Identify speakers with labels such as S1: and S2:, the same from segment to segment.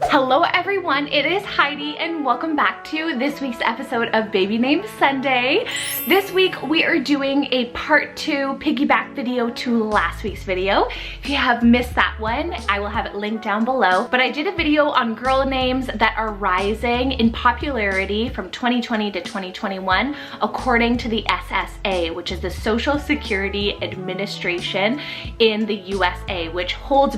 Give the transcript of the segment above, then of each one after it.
S1: Hello everyone, it is Heidi and welcome back to this week's episode of Baby Name Sunday. This week we are doing a part 2 piggyback video to last week's video. If you have missed that one, I will have it linked down below. But I did a video on girl names that are rising in popularity from 2020 to 2021 according to the SSA, which is the Social Security Administration in the USA, which holds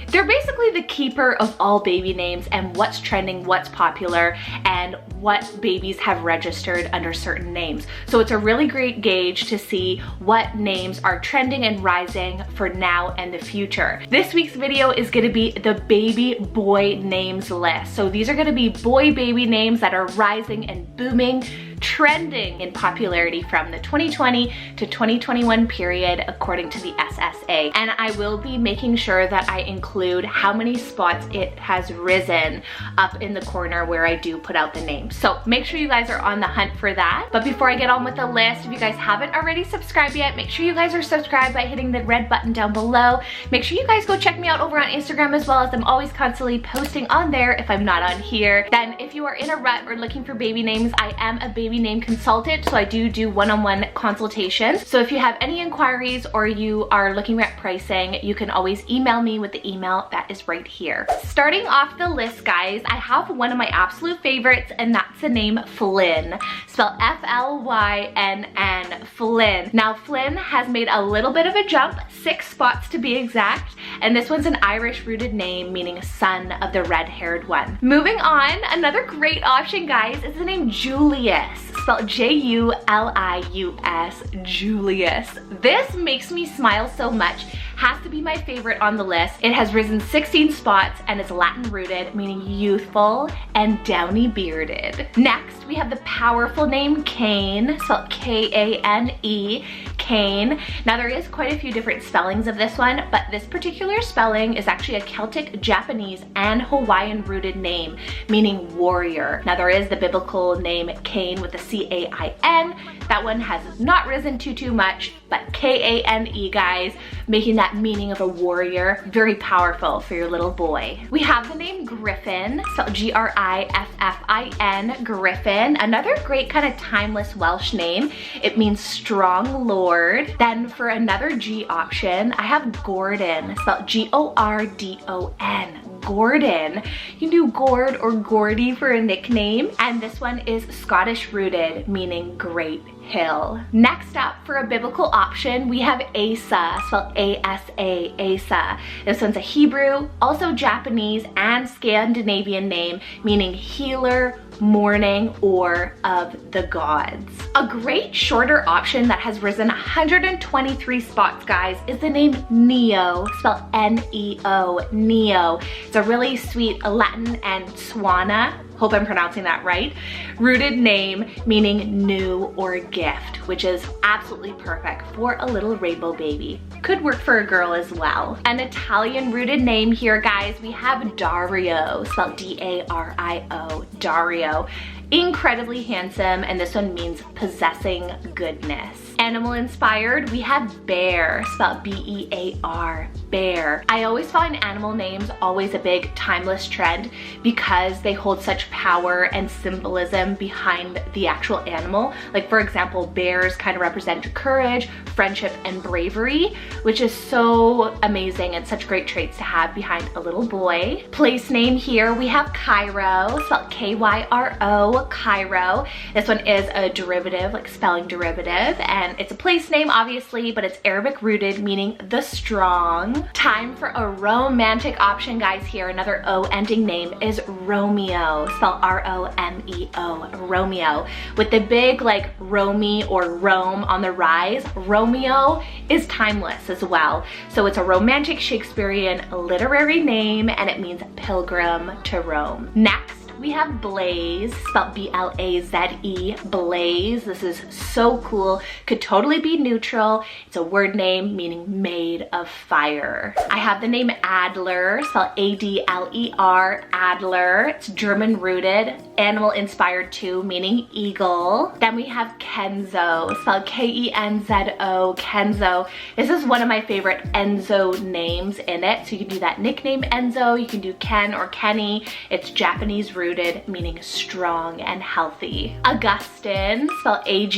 S1: they're basically the keeper of all baby names and what's trending, what's popular, and what babies have registered under certain names. So it's a really great gauge to see what names are trending and rising for now and the future. This week's video is gonna be the baby boy names list. So these are gonna be boy baby names that are rising and booming, trending in popularity from the 2020 to 2021 period according to the SSA. And I will be making sure that I include how many spots it has risen up in the corner where I do put out the names. So make sure you guys are on the hunt for that. But before I get on with the list, if you guys haven't already subscribed yet, make sure you guys are subscribed by hitting the red button down below. Make sure you guys go check me out over on Instagram as well, as I'm always constantly posting on there if I'm not on here. Then if you are in a rut or looking for baby names, I am a baby name consultant, so I do one-on-one consultations. So if you have any inquiries or you are looking at pricing, you can always email me with the email that is right here. Starting off the list, guys, I have one of my absolute favorites, and that's the name Flynn, spelled F-L-Y-N-N, Flynn. Now Flynn has made a little bit of a jump, 6 spots to be exact, and this one's an Irish rooted name meaning son of the red-haired one. Moving on, another great option, guys, is the name Julius, spelled J-U-L-I-U-S, Julius. This makes me smile so much. Has to be my favorite on the list. It has risen 16 spots and is Latin rooted, meaning youthful and downy bearded. Next, we have the powerful name Kane, spelled K-A-N-E, Kane. Now there is quite a few different spellings of this one, but this particular spelling is actually a Celtic, Japanese, and Hawaiian rooted name, meaning warrior. Now there is the biblical name Cain with a C-A-I-N. That one has not risen too much, but K-A-N-E, guys, making that meaning of a warrior, very powerful for your little boy. We have the name Griffin, spelled G-R-I-F-F-I-N, Griffin. Another great kind of timeless Welsh name. It means strong lord. Then for another G option, I have Gordon, spelled G-O-R-D-O-N. Gordon. You do Gord or Gordy for a nickname. And this one is Scottish rooted, meaning great hill. Next up, for a biblical option, we have Asa, spelled A-S-A, Asa. This one's a Hebrew, also Japanese, and Scandinavian name, meaning healer, morning, or of the gods. A great shorter option that has risen 123 spots, guys, is the name Neo, spelled N-E-O, Neo. It's a really sweet Latin and Swana, hope I'm pronouncing that right, rooted name meaning new or gift, which is absolutely perfect for a little rainbow baby. Could work for a girl as well. An Italian rooted name here, guys, we have Dario, spelled D-A-R-I-O, Dario. Incredibly handsome, and this one means possessing goodness. Animal inspired, we have Bear, spelled B-E-A-R, Bear. I always find animal names always a big timeless trend because they hold such power and symbolism behind the actual animal. Like for example, bears kind of represent courage, friendship, and bravery, which is so amazing and such great traits to have behind a little boy. Place name here, we have Cairo, spelled K-Y-R-O, Cairo. This one is a derivative, like spelling derivative, and it's a place name obviously, but it's Arabic rooted, meaning the strong. Time for a romantic option, guys, here. Another O ending name is Romeo, spelled R-O-M-E-O, Romeo. With the big like Romy or Rome on the rise, Romeo is timeless as well. So it's a romantic Shakespearean literary name, and it means pilgrim to Rome. Next, we have Blaze, spelled B-L-A-Z-E, Blaze. This is so cool. Could totally be neutral. It's a word name meaning made of fire. I have the name Adler, spelled A-D-L-E-R, Adler. It's German rooted, animal inspired too, meaning eagle. Then we have Kenzo, spelled K-E-N-Z-O, Kenzo. This is one of my favorite Enzo names in it. So you can do that nickname Enzo, you can do Ken or Kenny. It's Japanese rooted, meaning strong and healthy. Augustine, spelled A-G-U-S-T-I-N,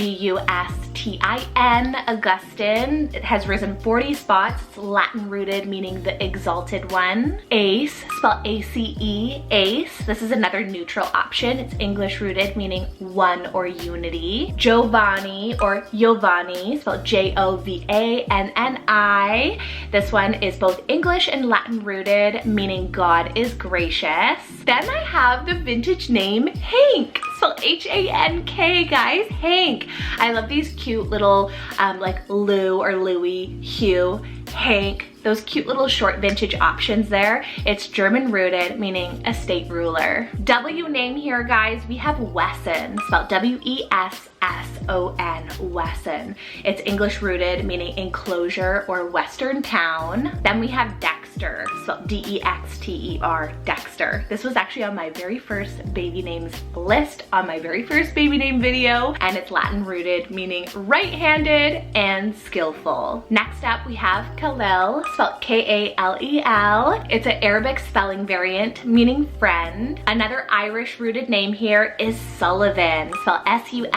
S1: Augustine. It has risen 40 spots. It's Latin rooted, meaning the exalted one. Ace, spelled A-C-E, Ace. This is another neutral option. It's English rooted, meaning one or unity. Giovanni or Giovanni, spelled J-O-V-A-N-N-I. This one is both English and Latin rooted, meaning God is gracious. Then I have the vintage name Hank, spelled H-A-N-K, guys, Hank. I love these cute little like Lou or Louie, Hugh, Hank. Those cute little short vintage options there. It's German rooted, meaning a state ruler. W name here, guys, we have Wesson, spelled W-E-S-S-O-N, Wesson. It's English rooted, meaning enclosure or western town. Then we have Dexter, spelled D-E-X-T-E-R, Dexter. This was actually on my very first baby names list, on my very first baby name video, and it's Latin rooted, meaning right-handed and skillful. Next up, we have Khalil, spelled K-A-L-E-L. It's an Arabic spelling variant, meaning friend. Another Irish rooted name here is Sullivan, spelled S-U-L-L-I-V-A-N,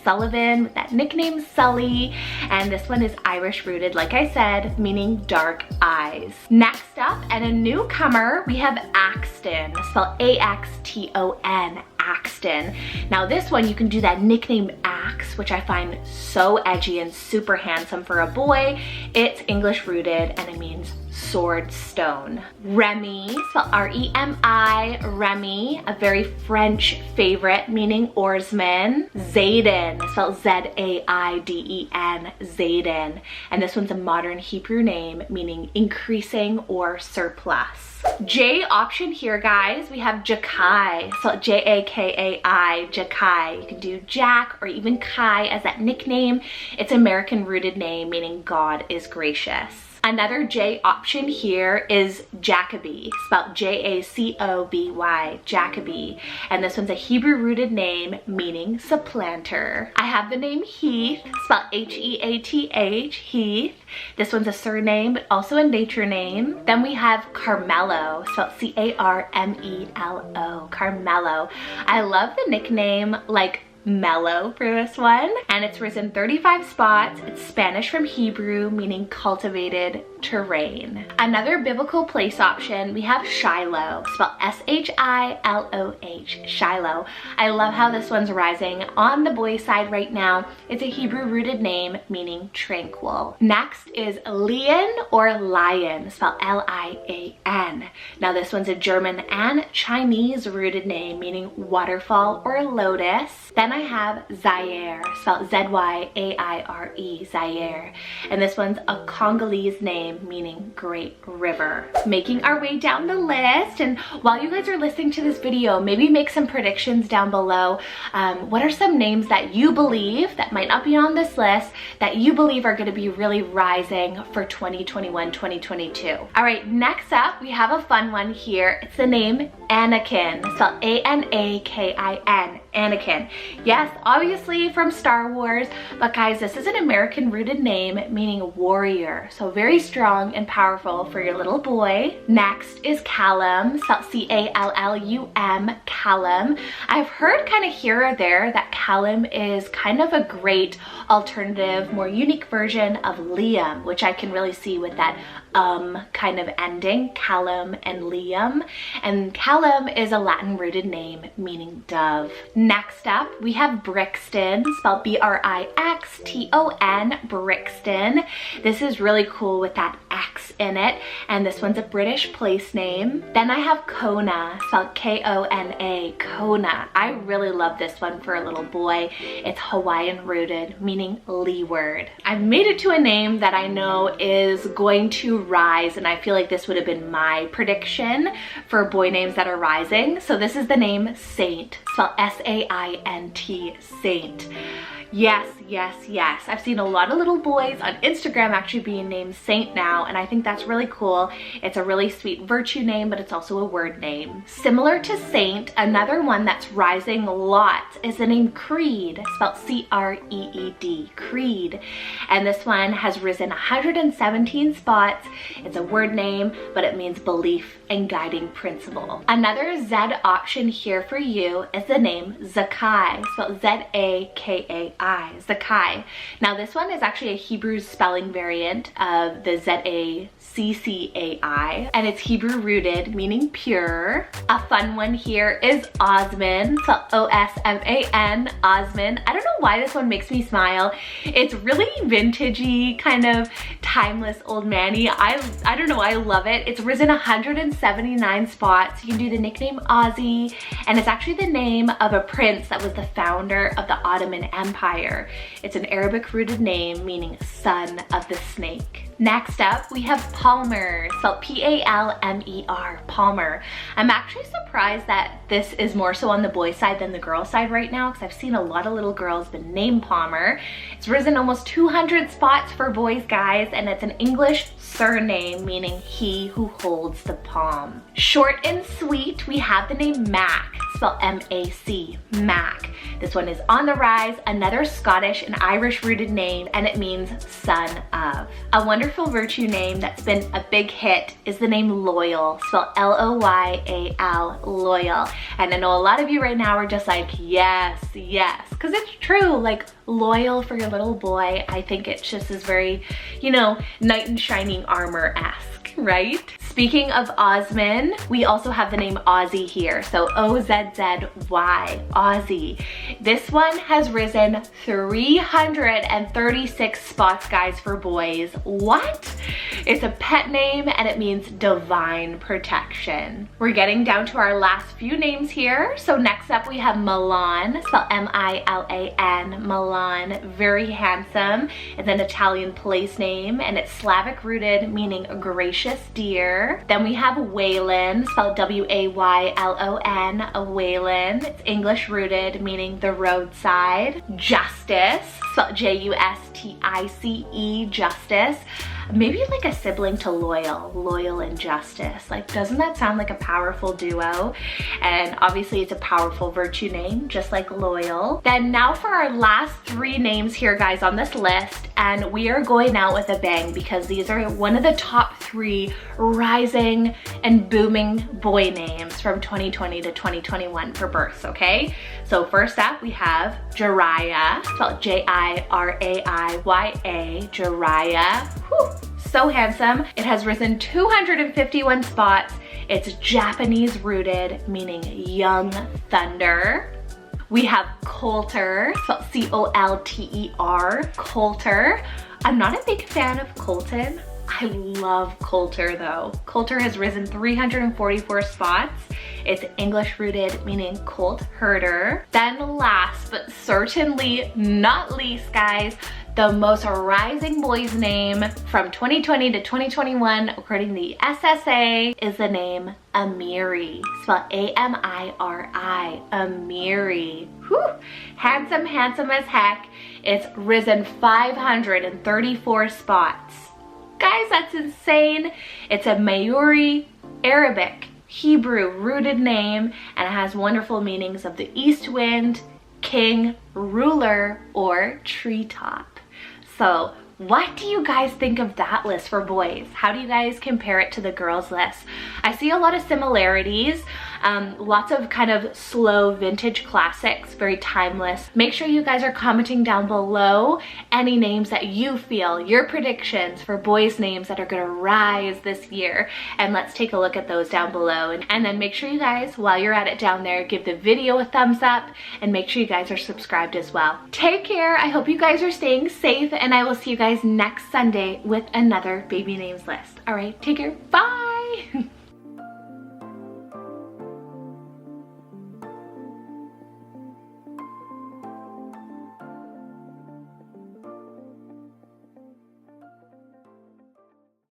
S1: Sullivan, with that nickname Sully. And this one is Irish rooted, like I said, meaning dark eyes. Next up, and a newcomer, we have Axton, spelled A-X-T-O-N, Axton. Now this one, you can do that nickname Axe, which I find so edgy and super handsome for a boy. It's English rooted and it means sword stone. Remy, spelled R-E-M-I, Remy, a very French favorite, meaning oarsman. Zayden, spelled Z-A-I-D-E-N, Zayden. And this one's a modern Hebrew name, meaning increasing or surplus. J option here, guys, we have Jakai, spelled J-A-K-A-I, Jakai. You can do Jack or even Kai as that nickname. It's American rooted name, meaning God is gracious. Another J option here is Jacoby, spelled J-A-C-O-B-Y, Jacoby. And this one's a Hebrew rooted name meaning supplanter. I have the name Heath, spelled H-E-A-T-H, Heath. This one's a surname, but also a nature name. Then we have Carmelo, spelled C-A-R-M-E-L-O, Carmelo. I love the nickname, like, mellow for this one, and it's risen 35 spots. It's Spanish from Hebrew, meaning cultivated terrain. Another biblical place option, we have Shiloh, spelled S-H-I-L-O-H, Shiloh. I love how this one's rising on the boy side right now. It's a Hebrew rooted name meaning tranquil. Next is Lion or Lion, spelled L-I-A-N. Now this one's a German and Chinese rooted name meaning waterfall or lotus. Then I have Zaire, spelled Z-Y-A-I-R-E, Zaire. And this one's a Congolese name meaning great river. Making our way down the list, and while you guys are listening to this video, maybe make some predictions down below. What are some names that you believe that might not be on this list that you believe are going to be really rising for 2021, 2022? All right, next up, we have a fun one here. It's the name Anakin, spelled A-N-A-K-I-N, Anakin. Yes, obviously from Star Wars, but guys, this is an American rooted name meaning warrior. So very strong and powerful for your little boy. Next is Callum, spelled C-A-L-L-U-M, Callum. I've heard kind of here or there that Callum is kind of a great alternative, more unique version of Liam, which I can really see with that kind of ending, Callum and Liam. And Callum is a Latin rooted name meaning dove. Next up, we have Brixton, spelled B-R-I-X-T-O-N, Brixton. This is really cool with that X in it, and this one's a British place name. Then I have Kona, spelled K-O-N-A, Kona. I really love this one for a little boy. It's Hawaiian rooted, meaning leeward. I've made it to a name that I know is going to to rise, and I feel like this would have been my prediction for boy names that are rising. So this is the name Saint, spelled S-A-I-N-T, Saint. Yes, yes, yes. I've seen a lot of little boys on Instagram actually being named Saint now, and I think that's really cool. It's a really sweet virtue name, but it's also a word name. Similar to Saint, another one that's rising a lot is the name Creed, spelled C-R-E-E-D, Creed. And this one has risen 117 spots. It's a word name, but it means belief and guiding principle. Another Z option here for you is the name Zakai, spelled Z-A-K-A-I, Zakai. Now this one is actually a Hebrew spelling variant of the Z-A-C-C-A-I, and it's Hebrew rooted, meaning pure. A fun one here is Osman, spelled O-S-M-A-N, Osman. I don't know why this one makes me smile. It's really vintagey, kind of timeless old manny. I don't know, I love it. It's risen 179 spots. You can do the nickname Ozzy, and it's actually the name of a prince that was the founder of the Ottoman Empire. It's an Arabic rooted name meaning son of the snake. Next up, we have Palmer, spelled P-A-L-M-E-R, Palmer. I'm actually surprised that this is more so on the boy side than the girl side right now, because I've seen a lot of little girls been named Palmer. It's risen almost 200 spots for boys, guys, and it's an English surname meaning he who holds the palm. Short and sweet, we have the name Mac, spelled M-A-C, Mac. This one is on the rise, another Scottish and Irish rooted name, and it means son of. A wonderful virtue name that's been a big hit is the name Loyal, spelled L-O-Y-A-L, Loyal. And I know a lot of you right now are just like, yes, yes, because it's true, like loyal for your little boy. I think it just is very, you know, knight in shining armor-esque, right? Speaking of Osman, we also have the name Ozzy here. So O-Z-Z-Y, Ozzy. This one has risen 336 spots, guys, for boys. What? It's a pet name and it means divine protection. We're getting down to our last few names here. So next up we have Milan, spelled M-I-L-A-N, Milan, very handsome. It's an Italian place name and it's Slavic rooted, meaning gracious deer. Then we have Waylon, spelled W-A-Y-L-O-N, a Waylon. It's English rooted, meaning the roadside. Justice, spelled J-U-S-T-I-C-E, Justice. Maybe like a sibling to Loyal, Loyal and Justice. Like, doesn't that sound like a powerful duo? And obviously it's a powerful virtue name, just like Loyal. Then now for our last three names here, guys, on this list. And we are going out with a bang because these are one of the top 3 rising and booming boy names from 2020 to 2021 for births, okay? So first up, we have Jiraiya, spelled J-I-R-A-I-Y-A, Jiraiya. Whew, so handsome. It has risen 251 spots. It's Japanese rooted, meaning young thunder. We have Coulter, spelled C-O-L-T-E-R, Coulter. I'm not a big fan of Colton. I love Coulter though. Coulter has risen 344 spots. It's English rooted, meaning colt herder. Then last but certainly not least, guys, the most rising boy's name from 2020 to 2021, according to the SSA, is the name Amiri, spelled A-M-I-R-I, Amiri. Whew, handsome, handsome as heck. It's risen 534 spots. Guys, that's insane. It's a Mayuri, Arabic, Hebrew rooted name, and it has wonderful meanings of the east wind, king, ruler, or treetop. So what do you guys think of that list for boys? How do you guys compare it to the girls list? I see a lot of similarities, lots of kind of slow vintage classics, very timeless. Make sure you guys are commenting down below any names that you feel, your predictions for boys' names that are gonna rise this year. And let's take a look at those down below. And then make sure you guys, while you're at it down there, give the video a thumbs up and make sure you guys are subscribed as well. Take care. I hope you guys are staying safe and I will see you guys next Sunday with another baby names list. All right, take care. Bye.